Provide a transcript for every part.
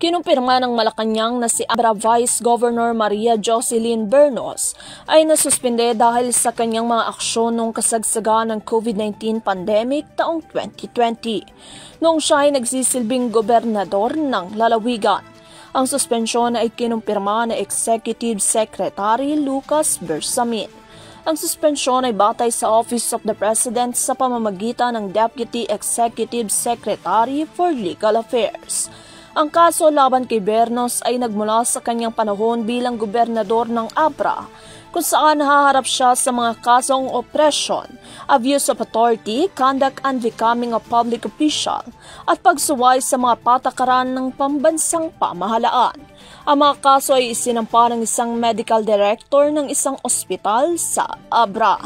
Kinumpirma ng Malacanang na si Abra Vice Governor Maria Jocelyn Bernos ay nasuspinde dahil sa kanyang mga aksyon noong kasagsagan ng COVID-19 pandemic taong 2020, noong siya ay nagsisilbing gobernador ng lalawigan. Ang suspensyon ay kinumpirma na Executive Secretary Lucas Bersamin. Ang suspensyon ay batay sa Office of the President sa pamamagitan ng Deputy Executive Secretary for Legal Affairs. Ang kaso laban kay Bernos ay nagmula sa kanyang panahon bilang gobernador ng Abra, kung saan nahaharap siya sa mga kasong oppression, abuse of authority, conduct unbecoming a public official, at pagsuway sa mga patakaran ng pambansang pamahalaan. Ang mga kaso ay isinampa ng isang medical director ng isang ospital sa Abra,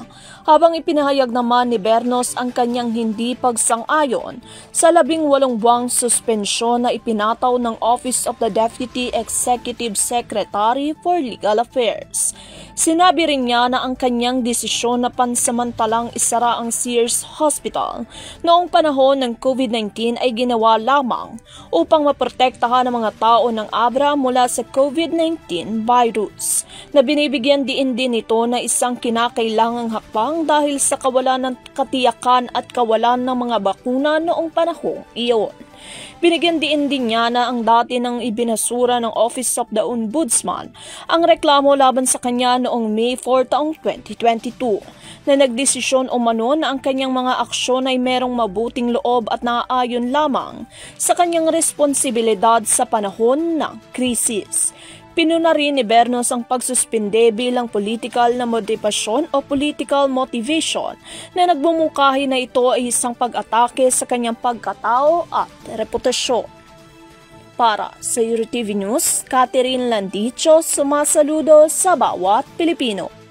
habang ipinahayag naman ni Bernos ang kanyang hindi pagsang-ayon sa 18 buwang suspensyon na ipinataw ng Office of the Deputy Executive Secretary for Legal Affairs. Sinabi rin niya na ang kanyang desisyon na pansamantalang isara ang Sears Hospital noong panahon ng COVID-19 ay ginawa lamang upang maprotektahan ang mga tao ng Abra mula sa COVID-19 virus, na binibigyan din nito na isang kinakailangang hakbang dahil sa kawalan ng katiyakan at kawalan ng mga bakuna noong panahong iyon. Binigyan din niya na ang dati nang ibinasura ng Office of the Ombudsman ang reklamo laban sa kanya noong May 4 taong 2022, na nagdesisyon umano na ang kanyang mga aksyon ay merong mabuting loob at naaayon lamang sa kanyang responsibilidad sa panahon ng krisis. Pinuna rin ni Bernos ang pagsuspinde bilang political na motivasyon o political motivation, na nagbumukahi na ito ay isang pag-atake sa kanyang pagkatao at reputasyon. Para sa EuroTV News, Catherine Landicho, sumasaludo sa bawat Pilipino.